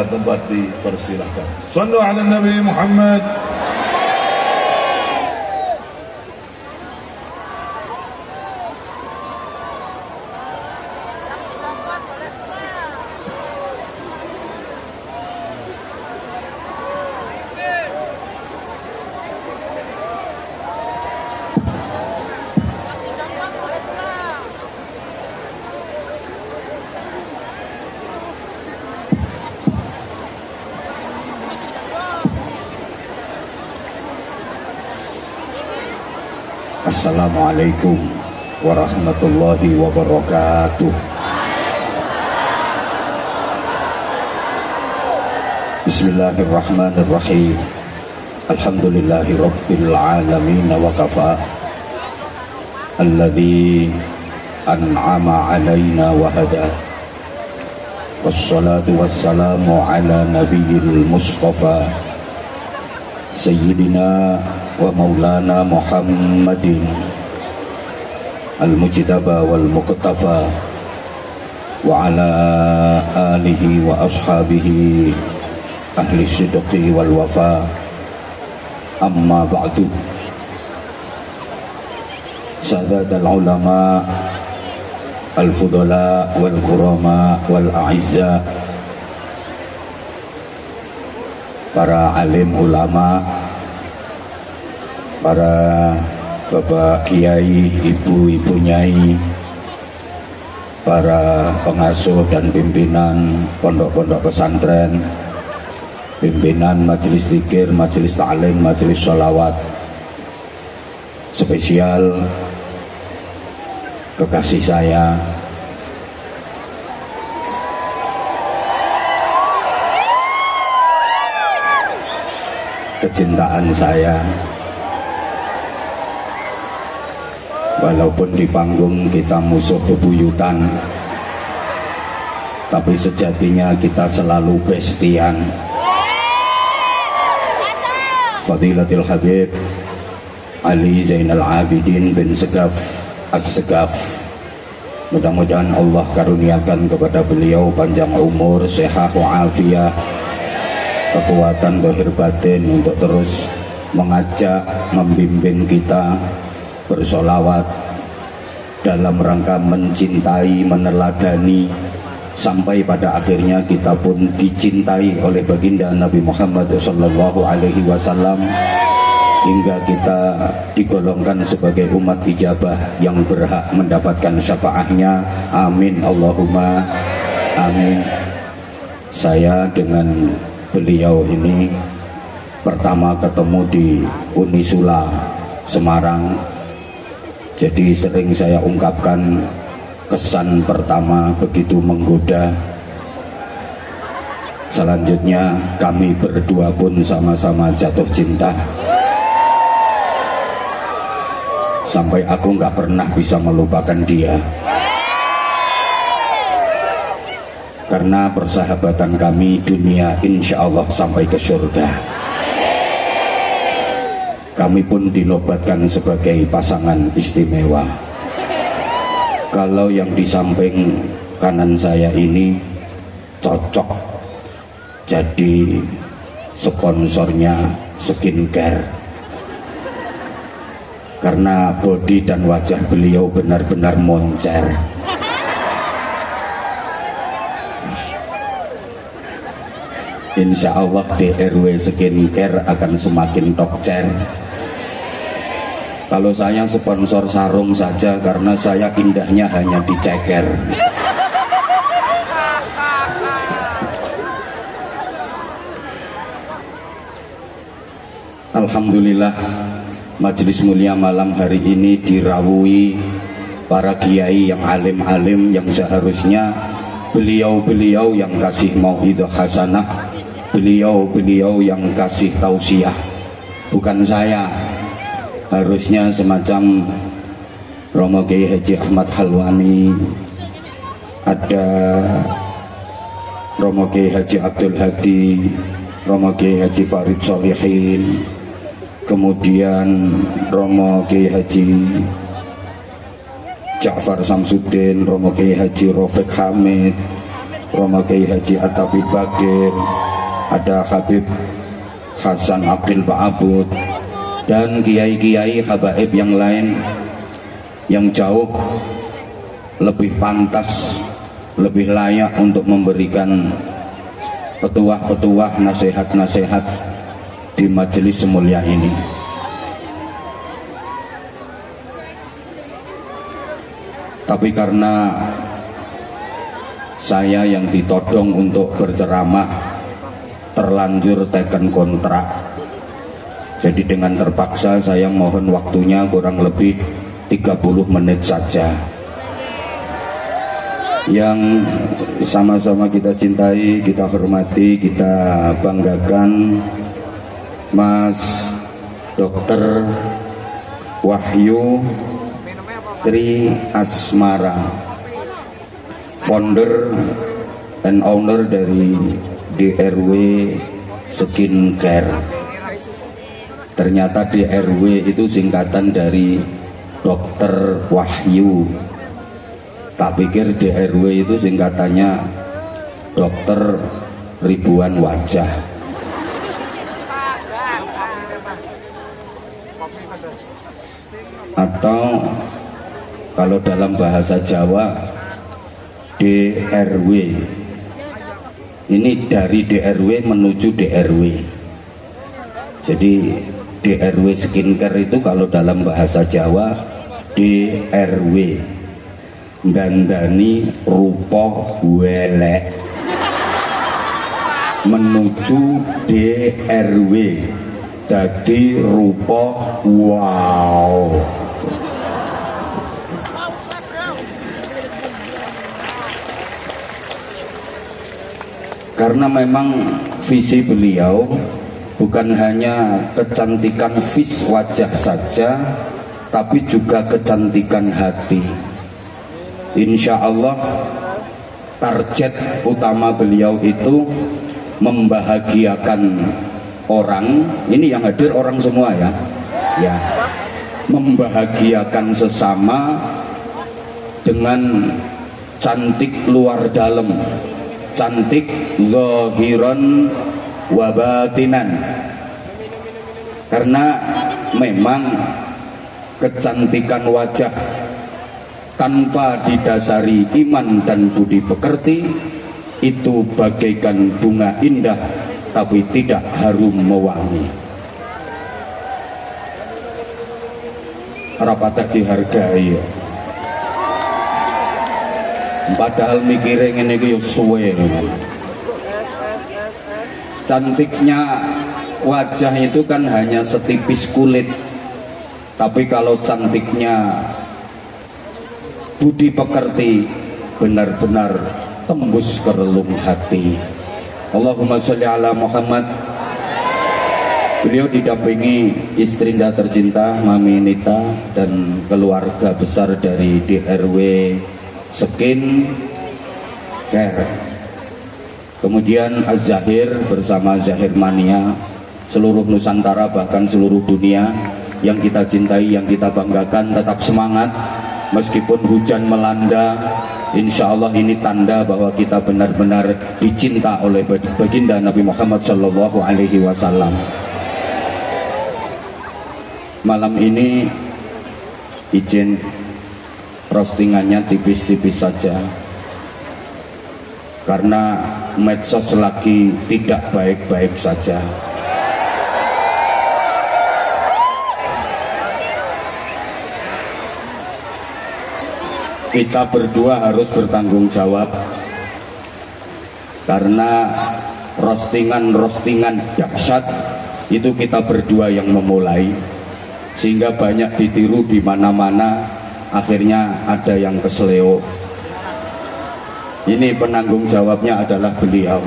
ada tempat dipersilahkan. Shallu ala Nabi Muhammad. Assalamualaikum warahmatullahi wabarakatuh. Bismillahirrahmanirrahim. Alhamdulillahi rabbil alamin wa kafa. Alladzi an'ama alaina wa hada. Wassalatu wassalamu ala nabiyil mustafa Sayyidina wa maulana Muhammadin al-mujtaba wal muqtafa wa ala alihi wa ashabihi ahli sidqi wal wafa, amma ba'du. Sadat al-ulama al-fudala wal kurama wal a'izza, para alim ulama, para bapak kiai, ibu-ibu nyai, para pengasuh dan pimpinan pondok-pondok pesantren, pimpinan majelis zikir, majelis ta'lim, majelis sholawat, spesial kekasih saya kecintaan saya. Walaupun di panggung kita musuh bebuyutan, tapi sejatinya kita selalu bestian. Fadilatul Habib Ali Zainal Abidin bin Segaf As-Segaf, mudah-mudahan Allah karuniakan kepada beliau panjang umur, sehat wa'afiyah, kekuatan zahir batin untuk terus mengajak, membimbing kita bersolawat dalam rangka mencintai, meneladani, sampai pada akhirnya kita pun dicintai oleh baginda Nabi Muhammad sallallahu alaihi wasallam, hingga kita digolongkan sebagai umat ijabah yang berhak mendapatkan syafaatnya. Amin Allahumma amin. Saya dengan beliau ini pertama ketemu di Unisula Semarang, jadi sering saya ungkapkan kesan pertama begitu menggoda. Selanjutnya kami berdua pun sama-sama jatuh cinta, sampai aku nggak pernah bisa melupakan dia, karena persahabatan kami dunia insya Allah sampai ke surga. Kami pun dinobatkan sebagai pasangan istimewa. Kalau yang di samping kanan saya ini cocok jadi sponsornya skincare, karena bodi dan wajah beliau benar-benar moncer. Insya Allah DRW skincare akan semakin tokcer. Kalau saya sponsor sarung saja, karena saya indahnya hanya diceker. Alhamdulillah, majelis mulia malam hari ini dirawui para kiai yang alim-alim, yang seharusnya beliau-beliau yang kasih mauidhah hasanah, beliau-beliau yang kasih tausiah, bukan saya. Harusnya semacam Romo Kiai Haji Ahmad Halwani, ada Romo Kiai Haji Abdul Hadi, Romo Kiai Haji Farid Solihin, kemudian Romo Kiai Haji Ja'far Samsuddin, Romo Kiai Haji Rafiq Hamid, Romo Kiai Haji Atabi Bakir, ada Habib Hasan Abdul Ba'abud, dan kiai-kiai habaib yang lain yang jauh lebih pantas, lebih layak untuk memberikan petuah-petuah, nasihat-nasihat di majelis semulia ini. Tapi karena saya yang ditodong untuk berceramah terlanjur teken kontrak, jadi dengan terpaksa saya mohon waktunya kurang lebih 30 menit saja. Yang sama-sama kita cintai, kita hormati, kita banggakan, Mas Dr. Wahyu Tri Asmara, founder and owner dari DRW Skincare. Ternyata DRW itu singkatan dari Dokter Wahyu. Tak pikir DRW itu singkatannya Dokter Ribuan Wajah. Atau kalau dalam bahasa Jawa DRW. Ini dari DRW menuju DRW. Jadi DRW Skincare itu kalau dalam bahasa Jawa DRW, gandani rupa welek, menuju DRW dadi rupa wow. Karena memang visi beliau bukan hanya kecantikan vis wajah saja, tapi juga kecantikan hati. Insya Allah target utama beliau itu membahagiakan orang. Ini yang hadir orang semua ya, ya, membahagiakan sesama dengan cantik luar dalam, cantik zahiran wa batinan. Karena memang kecantikan wajah tanpa didasari iman dan budi pekerti itu bagaikan bunga indah tapi tidak harum mewangi. Rapatek dihargai. Padahal mikirin ini yo suwe. Cantiknya wajah itu kan hanya setipis kulit, tapi kalau cantiknya budi pekerti benar-benar tembus ke relung hati. Allahumma sholli ala Muhammad. Beliau didampingi istrinda tercinta Mami Nita dan keluarga besar dari DRW Skincare. Kemudian Az-Zahir bersama Zahir Mania, seluruh Nusantara bahkan seluruh dunia yang kita cintai, yang kita banggakan, tetap semangat meskipun hujan melanda. Insya Allah ini tanda bahwa kita benar-benar dicinta oleh baginda Nabi Muhammad Sallallahu Alaihi Wasallam. Malam ini izin roastingannya tipis-tipis saja, karena medsos lagi tidak baik-baik saja. Kita berdua harus bertanggung jawab, karena roastingan dahsyat itu kita berdua yang memulai, sehingga banyak ditiru di mana-mana. Akhirnya ada yang kesleo. Ini penanggung jawabnya adalah beliau.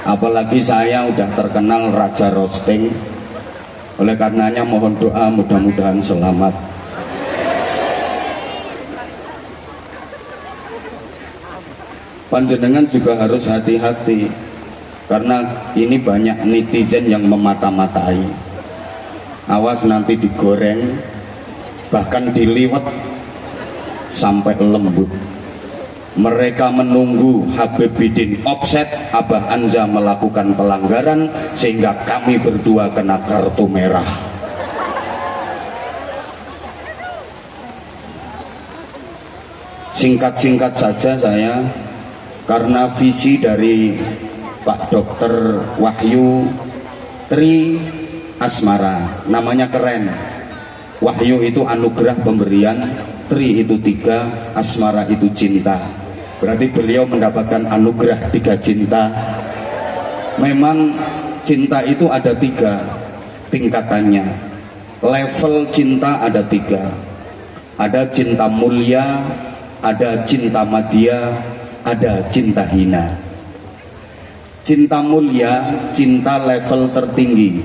Apalagi saya udah terkenal raja roasting. Oleh karenanya mohon doa, mudah-mudahan selamat. Panjenengan juga harus hati-hati, karena ini banyak netizen yang memata-matai. Awas nanti digoreng, bahkan diliwet sampai lembut. Mereka menunggu Habib Bidin offset, Abah Anza melakukan pelanggaran sehingga kami berdua kena kartu merah. Singkat-singkat saja saya, karena visi dari Pak Dr. Wahyu Tri Asmara, namanya keren. Wahyu itu anugerah pemberian, Tri itu 3, Asmara itu cinta. Berarti beliau mendapatkan anugerah 3 cinta. Memang cinta itu ada 3 tingkatannya. Level cinta ada 3. Ada cinta mulia, ada cinta madya, ada cinta hina. Cinta mulia, cinta level tertinggi,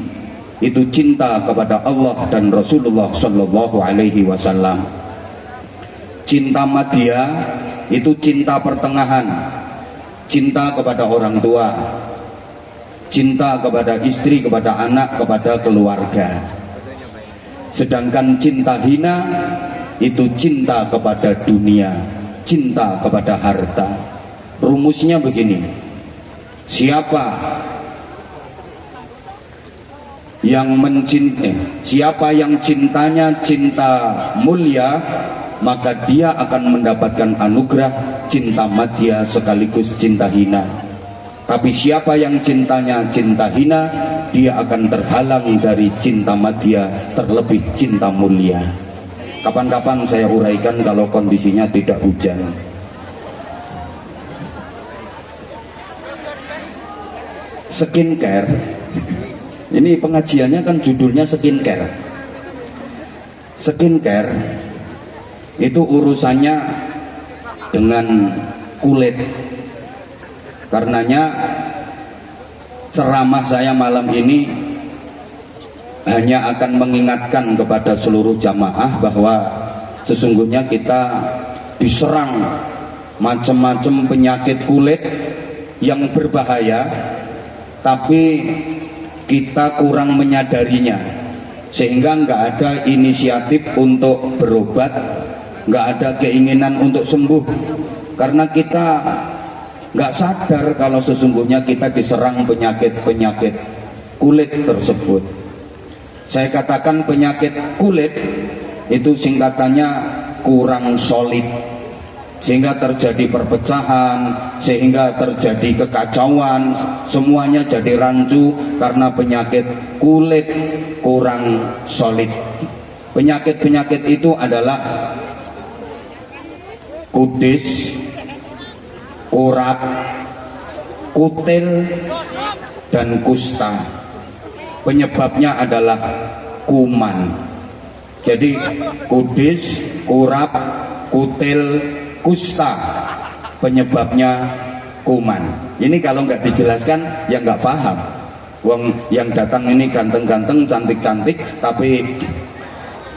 itu cinta kepada Allah dan Rasulullah Shallallahu Alaihi Wasallam. Cinta madya itu cinta pertengahan, cinta kepada orang tua, cinta kepada istri, kepada anak, kepada keluarga. Sedangkan cinta hina itu cinta kepada dunia, cinta kepada harta. Rumusnya begini: siapa yang cintanya cinta mulia, maka dia akan mendapatkan anugerah cinta madya sekaligus cinta hina. Tapi siapa yang cintanya cinta hina, dia akan terhalang dari cinta madya, terlebih cinta mulia. Kapan-kapan saya uraikan kalau kondisinya tidak hujan. Skincare, ini pengajiannya kan judulnya skincare. Skincare itu urusannya dengan kulit. Karenanya ceramah saya malam ini hanya akan mengingatkan kepada seluruh jamaah bahwa sesungguhnya kita diserang macam-macam penyakit kulit yang berbahaya, tapi kita kurang menyadarinya, sehingga nggak ada inisiatif untuk berobat, nggak ada keinginan untuk sembuh, karena kita nggak sadar kalau sesungguhnya kita diserang penyakit-penyakit kulit tersebut. Saya katakan penyakit kulit itu singkatannya kurang solid, sehingga terjadi perpecahan, sehingga terjadi kekacauan, semuanya jadi rancu karena penyakit kulit kurang solid. Penyakit-penyakit itu adalah kudis, kurap, kutil, dan kusta. Penyebabnya adalah kuman. Jadi kudis, kurap, kutil, kusta, penyebabnya kuman. Ini kalau nggak dijelaskan ya nggak paham. Wong yang datang ini ganteng-ganteng, cantik-cantik, tapi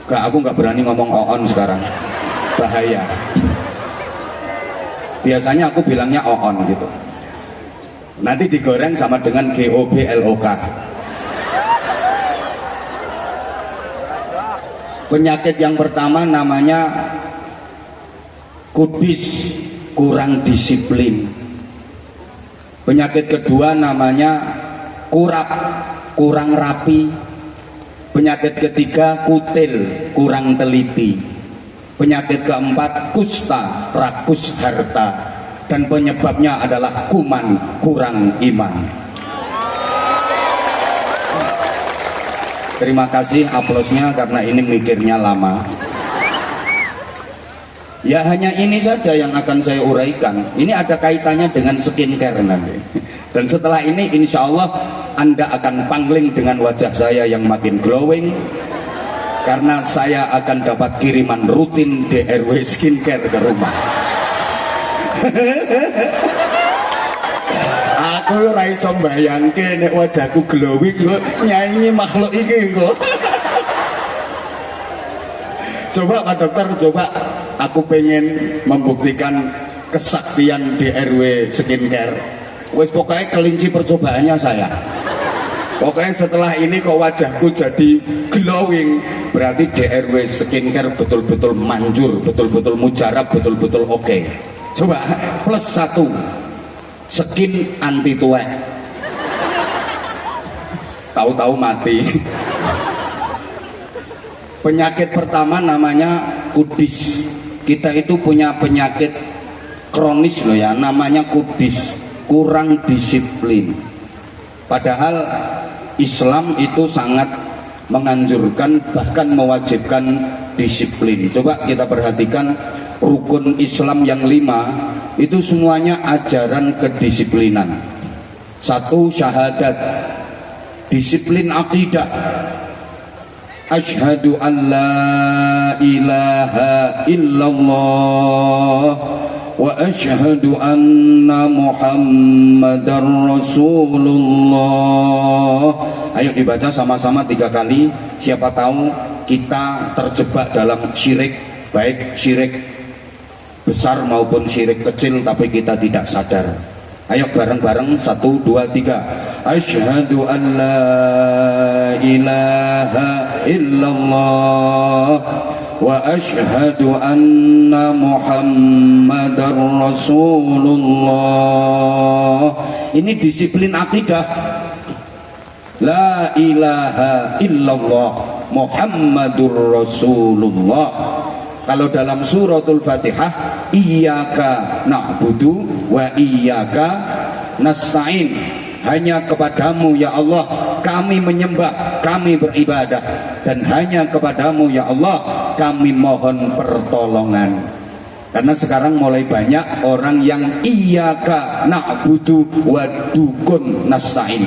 aku nggak berani ngomong oon sekarang, bahaya. Biasanya aku bilangnya oon gitu. Nanti digoreng sama dengan GOBLOK. Penyakit yang pertama namanya kudis, kurang disiplin. Penyakit kedua namanya kurap, kurang rapi. Penyakit ketiga kutil, kurang teliti. Penyakit keempat kusta, rakus harta. Dan penyebabnya adalah kuman, kurang iman. Terima kasih aplausnya karena ini mikirnya lama. Ya hanya ini saja yang akan saya uraikan. Ini ada kaitannya dengan skincare nanti. Dan setelah ini insya Allah Anda akan pangling dengan wajah saya yang makin glowing, karena saya akan dapat kiriman rutin DRW skincare ke rumah. Aku ora iso mbayangke nek wajahku glowing kok nyanyi makhluk iki kok. Coba Pak Dokter, coba aku pengen membuktikan kesaktian DRW skincare. Wes pokoknya kelinci percobaannya saya. Pokoknya setelah ini kok wajahku jadi glowing, berarti DRW skincare betul-betul manjur, betul-betul mujarab, betul-betul oke. Coba plus 1 skin anti tuwek, tahu-tahu mati. Penyakit pertama namanya kudis. Kita itu punya penyakit kronis loh ya, namanya kudis, kurang disiplin. Padahal Islam itu sangat menganjurkan bahkan mewajibkan disiplin. Coba kita perhatikan rukun Islam yang 5 itu semuanya ajaran kedisiplinan. 1 syahadat, disiplin akidah. Asyhadu an la ilaha illallah wa asyhadu anna Muhammadar Rasulullah. Ayo dibaca sama-sama 3 kali. Siapa tahu kita terjebak dalam syirik, baik syirik besar maupun syirik kecil, tapi kita tidak sadar. Ayo bareng-bareng 1, 2, 3. Asyhadu an la ilaha illallah wa asyhadu anna Muhammadar Rasulullah. Ini disiplin akidah. La ilaha illallah Muhammadur Rasulullah. Kalau dalam suratul Fatihah, iyyaka na'budu wa iyyaka nasta'in, hanya kepadamu ya Allah kami menyembah, kami beribadah, dan hanya kepadamu ya Allah kami mohon pertolongan. Karena sekarang mulai banyak orang yang iyyaka na'budu wa dukun nasta'in.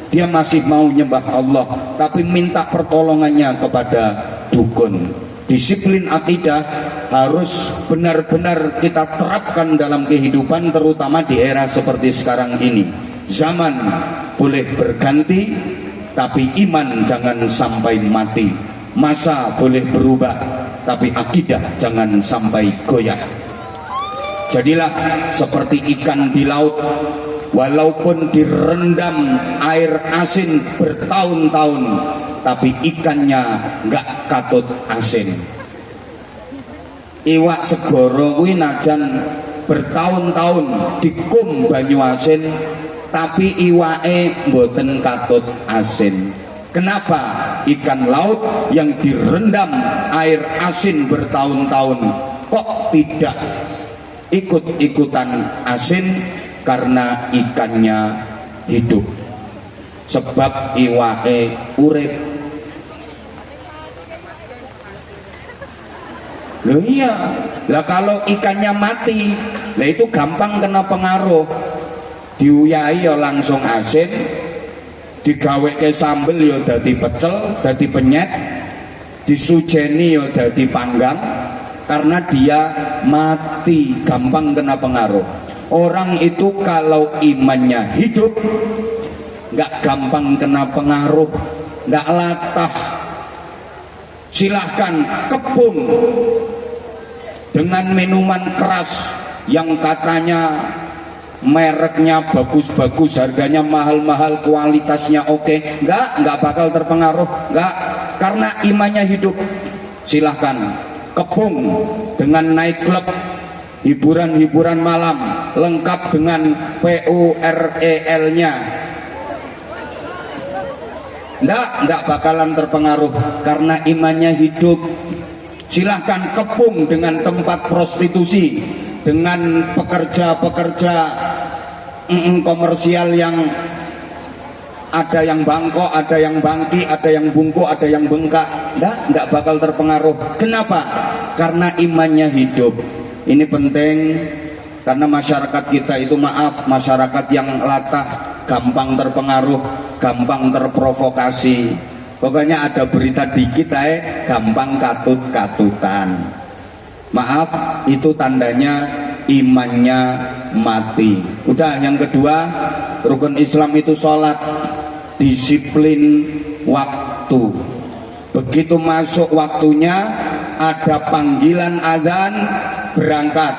Dia masih mau nyembah Allah tapi minta pertolongannya kepada dukun. Disiplin akidah harus benar-benar kita terapkan dalam kehidupan, terutama di era seperti sekarang ini. Zaman boleh berganti, tapi iman jangan sampai mati. Masa boleh berubah, tapi akidah jangan sampai goyah. Jadilah seperti ikan di laut, walaupun direndam air asin bertahun-tahun, tapi ikannya nggak katut asin. Iwak segoro kuwi najan bertahun-tahun dikum banyu asin, tapi iwake mboten katut asin. Kenapa? Ikan laut yang direndam air asin bertahun-tahun kok tidak ikut-ikutan asin? Karena ikannya hidup, sebab iwake urip. Loh iya, lah kalau ikannya mati, lah itu gampang kena pengaruh. Diuyai ya langsung asin, digawe ke sambel ya dadi pecel, dadi penyet, disujeni ya dadi panggang, karena dia mati, gampang kena pengaruh. Orang itu kalau imannya hidup nggak gampang kena pengaruh, nggak latah. Silahkan kepung dengan minuman keras yang katanya mereknya bagus-bagus, harganya mahal-mahal, kualitasnya oke, nggak bakal terpengaruh, nggak, karena imannya hidup. Silahkan kepung dengan naik klub, hiburan-hiburan malam lengkap dengan PUREL-nya, nggak bakalan terpengaruh karena imannya hidup. Silahkan kepung dengan tempat prostitusi, dengan pekerja-pekerja komersial yang ada yang bangkok, ada yang bangki, ada yang bungkuk, ada yang bengkak, nggak bakal terpengaruh. Kenapa? Karena imannya hidup. Ini penting karena masyarakat kita itu, maaf, masyarakat yang latah, gampang terpengaruh, gampang terprovokasi. Pokoknya ada berita dikit gampang katut-katutan. Maaf, itu tandanya imannya mati. Udah, yang kedua, rukun Islam itu sholat, disiplin waktu. Begitu masuk waktunya, ada panggilan azan, berangkat.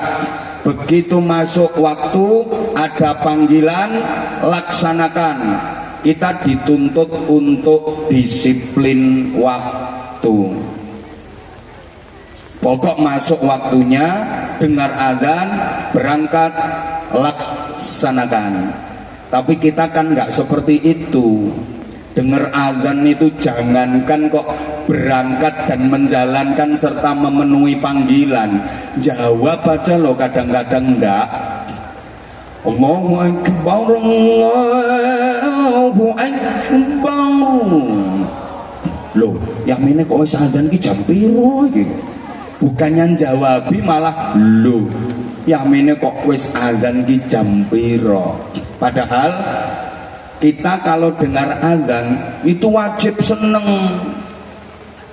Begitu masuk waktu, ada panggilan, laksanakan. Kita dituntut untuk disiplin waktu. Pokok masuk waktunya, dengar azan, berangkat, laksanakan. Tapi kita kan nggak seperti itu. Dengar azan itu jangankan kok berangkat dan menjalankan serta memenuhi panggilan, jawab aja loh kadang-kadang enggak. Allahu Akbar, Allahu Akbar. Loh, yang ini kok wis azan ki jam piro iki? Bukannya jawabi malah loh, yang ini kok wis azan ki jam piro? Padahal kita kalau dengar azan itu wajib seneng,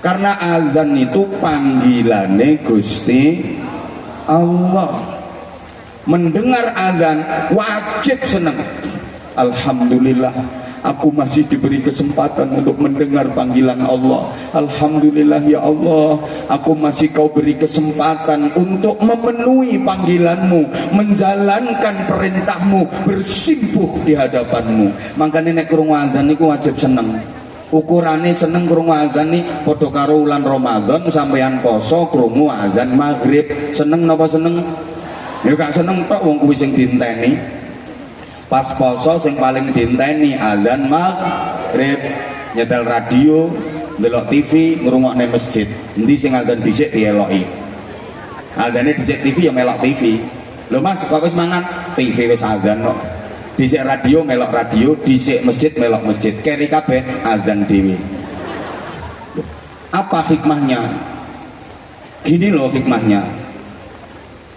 karena azan itu panggilannya Gusti Allah. Mendengar azan wajib seneng. Alhamdulillah, aku masih diberi kesempatan untuk mendengar panggilan Allah. Alhamdulillah ya Allah, aku masih kau beri kesempatan untuk memenuhi panggilanmu, menjalankan perintahmu, bersimpuh di hadapanmu. Makanya nek krungu azan niku wajib seneng. Ukurane seneng krungu azan nih padha karo wulan Ramadan sampeyan poso krungu azan maghrib. Seneng napa seneng? Ya gak seneng tok, wong kuwi sing dinteni. Pas poso sing paling dinteni azan maghrib. Nyetel radio, ndelok TV, ngrungokne masjid. Endi sing azan dhisik dieloki. Azane dhisik TV ya melok TV. Lho Mas, kok wis mangan? TV wis azan kok. Dhisik radio melok radio, dhisik masjid melok masjid. Keri kabeh azan dhewe. Apa hikmahnya? Gini loh hikmahnya.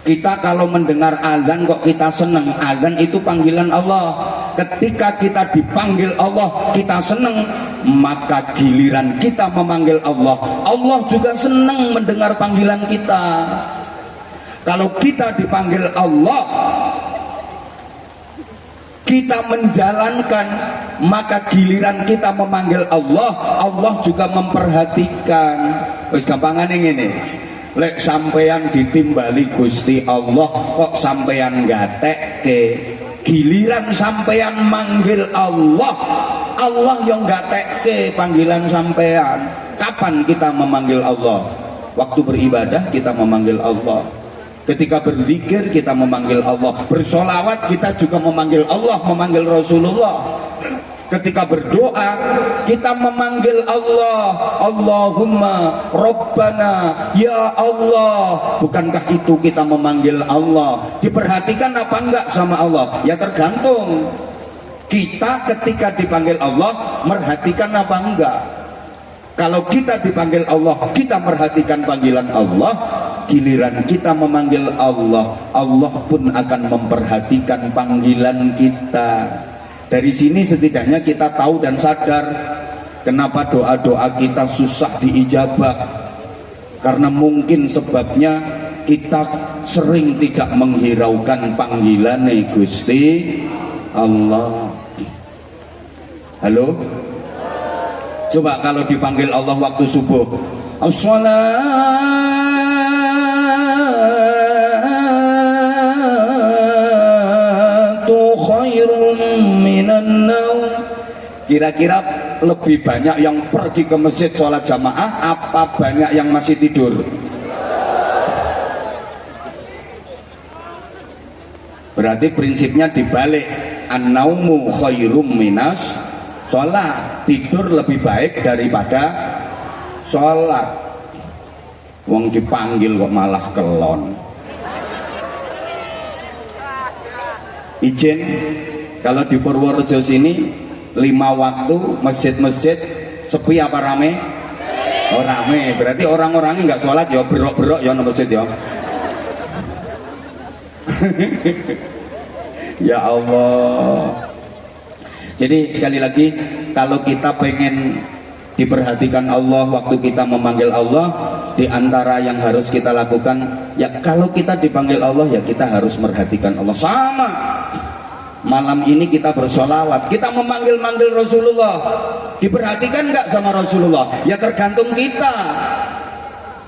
Kita kalau mendengar azan kok kita seneng. Azan itu panggilan Allah. Ketika kita dipanggil Allah, kita seneng, maka giliran kita memanggil Allah, Allah juga seneng mendengar panggilan kita. Kalau kita dipanggil Allah, kita menjalankan, maka giliran kita memanggil Allah, Allah juga memperhatikan. Wis gampangane ngene. Lek sampeyan ditimbali Gusti Allah kok sampeyan gatekke, giliran sampeyan manggil Allah, Allah yang gatekke panggilan sampeyan. Kapan kita memanggil Allah? Waktu beribadah kita memanggil Allah, ketika berzikir kita memanggil Allah, bersolawat kita juga memanggil Allah, memanggil Rasulullah. Ketika berdoa kita memanggil Allah, Allahumma Rabbana, ya Allah. Bukankah itu kita memanggil Allah? Diperhatikan apa enggak sama Allah? Ya tergantung kita ketika dipanggil Allah merhatikan apa enggak. Kalau kita dipanggil Allah, kita merhatikan panggilan Allah, giliran kita memanggil Allah, Allah pun akan memperhatikan panggilan kita. Dari sini setidaknya kita tahu dan sadar kenapa doa-doa kita susah diijabah, karena mungkin sebabnya kita sering tidak menghiraukan panggilan Gusti Allah. Halo? Coba kalau dipanggil Allah waktu subuh, as-salatu khairun minan naum. Kira-kira lebih banyak yang pergi ke masjid sholat jamaah apa banyak yang masih tidur? Berarti prinsipnya dibalik, an-naumu khairum minas sholat. Tidur lebih baik daripada sholat. Wong dipanggil kok malah kelon. Izin, kalau di Purworejo sini 5 waktu masjid-masjid sepi apa rame? Oh rame, berarti orang-orangnya nggak sholat ya berok-berok ya di masjid ya. Ya Allah. Jadi sekali lagi, kalau kita pengen diperhatikan Allah waktu kita memanggil Allah, di antara yang harus kita lakukan, ya kalau kita dipanggil Allah ya kita harus merhatikan Allah. Sama malam ini kita bersolawat, kita memanggil-manggil Rasulullah, diperhatikan nggak sama Rasulullah? Ya tergantung kita,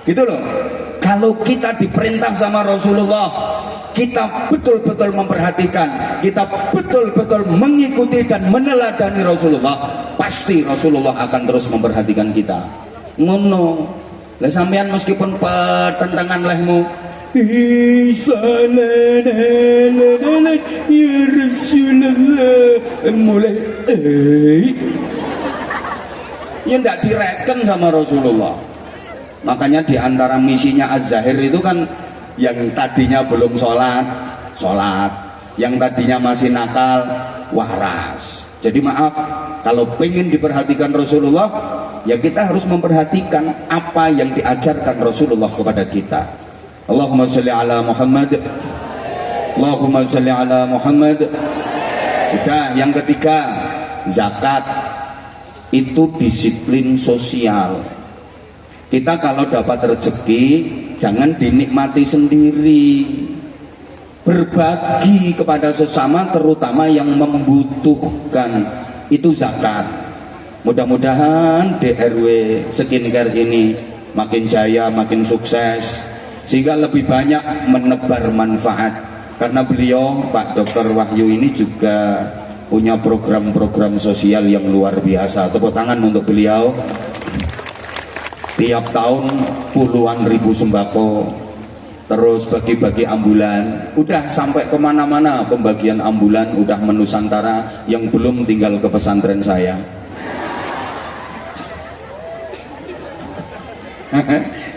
gitu loh. Kalau kita diperintah sama Rasulullah, kita betul-betul memperhatikan, kita betul-betul mengikuti dan meneladani Rasulullah, pasti Rasulullah akan terus memperhatikan kita. Ngono. Lah sampean meskipun pertentangan lehmu ya Rasulullah mulai ya ndak direken sama Rasulullah. Makanya diantara misinya Az-Zahir itu kan yang tadinya belum sholat, yang tadinya masih nakal, waras. Jadi maaf, kalau pengen diperhatikan Rasulullah, ya kita harus memperhatikan apa yang diajarkan Rasulullah kepada kita. Allahumma sholli ala Muhammad, Allahumma sholli ala Muhammad. Udah, yang ketiga, zakat itu disiplin sosial. Kita kalau dapat rezeki jangan dinikmati sendiri, berbagi kepada sesama, terutama yang membutuhkan, itu zakat. Mudah-mudahan DRW Skincare ini makin jaya, makin sukses, sehingga lebih banyak menebar manfaat. Karena beliau Pak Dr. Wahyu ini juga punya program-program sosial yang luar biasa. Tepuk tangan untuk beliau. Tiap tahun puluhan ribu sembako, terus bagi-bagi ambulan, udah sampai kemana-mana pembagian ambulan, udah menusantara. Yang belum tinggal ke pesantren saya.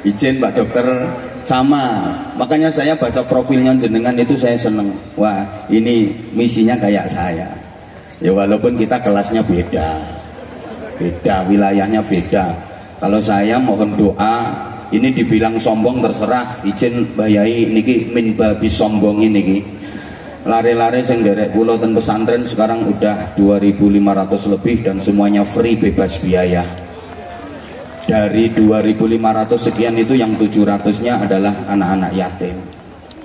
Izin Pak Dokter, sama. Makanya saya baca profilnya jenengan itu saya seneng. Wah, ini misinya kayak saya. Ya walaupun kita kelasnya beda, wilayahnya beda. Kalau saya mohon doa, ini dibilang sombong terserah, izin Mbah Yai niki min babi sombong ini. Lare-lare sing derek kula ten pesantren sekarang udah 2.500 lebih dan semuanya free, bebas biaya. Dari 2.500 sekian itu yang 700-nya adalah anak-anak yatim.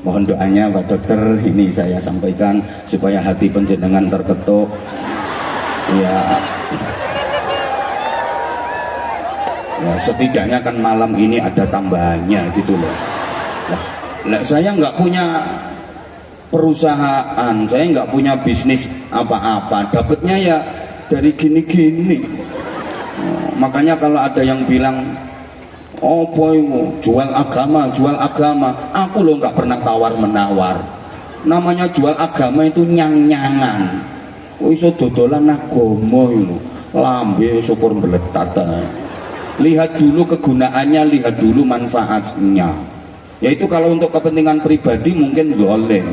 Mohon doanya Pak Dokter, ini saya sampaikan supaya hati panjenengan terketuk. Ya. Ya, setidaknya kan malam ini ada tambahannya gitu loh. Nah, saya nggak punya perusahaan, saya nggak punya bisnis apa-apa, dapatnya ya dari gini-gini. Makanya kalau ada yang bilang, oh boy, jual agama, aku loh nggak pernah tawar-menawar. Namanya jual agama itu nyang-nyangan. Oh iso dodolan agama itu, lambe syukur meletat. Lihat dulu kegunaannya, lihat dulu manfaatnya. Yaitu kalau untuk kepentingan pribadi mungkin boleh.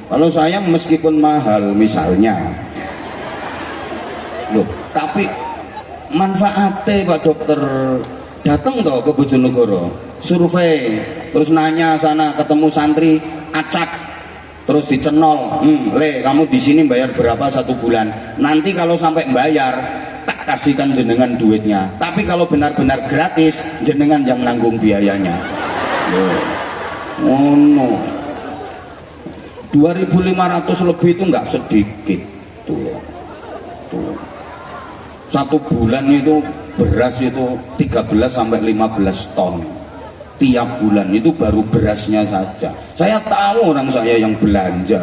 Kalau saya meskipun mahal misalnya, loh, tapi manfaatnya Pak Dokter, datang toh ke Bojonegoro, survei, terus nanya sana, ketemu santri, acak, terus dicenol, le kamu di sini bayar berapa 1 bulan? Nanti kalau sampai bayar tak kasihkan jenengan duitnya, tapi kalau benar-benar gratis jenengan yang nanggung biayanya. Oh no, 2.500 lebih itu nggak sedikit tuh. 1 bulan itu beras itu 13 sampai 15 ton tiap bulan, itu baru berasnya saja. Saya tahu orang saya yang belanja.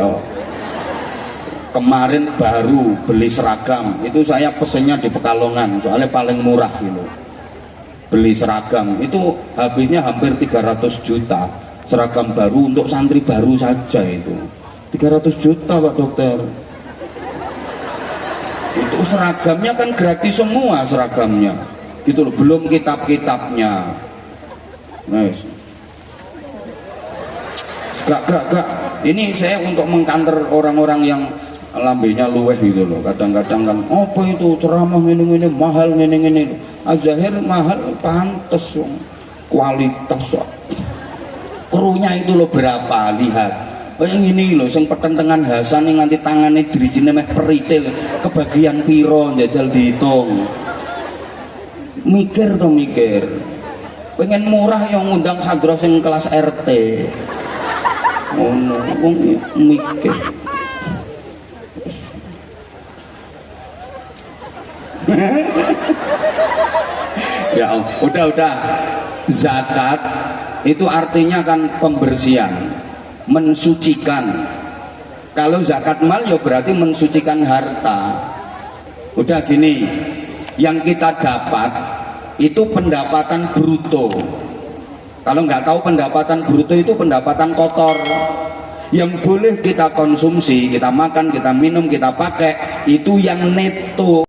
Kemarin baru beli seragam, itu saya pesennya di Pekalongan, soalnya paling murah gitu. Beli seragam, itu habisnya hampir 300 juta. Seragam baru untuk santri baru saja itu 300 juta Pak Dokter. Itu seragamnya kan gratis semua seragamnya, gitu loh, belum kitab-kitabnya. Nice. Gak. Ini saya untuk mengkanter orang-orang yang lambenya luweh gitu loh. Kadang-kadang kan apa itu ceramah ngene-ngene mahal ngene-ngene. Az-Zahir mahal pantes, kualitas. Krunya itu loh berapa, lihat. Yang ini loh sing pertentangan Hasan yang nganti tangannya dirijine meh peritil, kebagian piro njajal dihitung. Mikir to mikir. Pengen murah yang ngundang hadroh sing kelas RT. Ngono, wong mikir. Ya udah zakat itu artinya kan pembersihan, mensucikan. Kalau zakat mal ya berarti mensucikan harta. Udah gini, yang kita dapat itu pendapatan bruto, Kalau nggak tahu, pendapatan bruto itu pendapatan kotor. Yang boleh kita konsumsi, kita makan, kita minum, kita pakai, itu yang neto.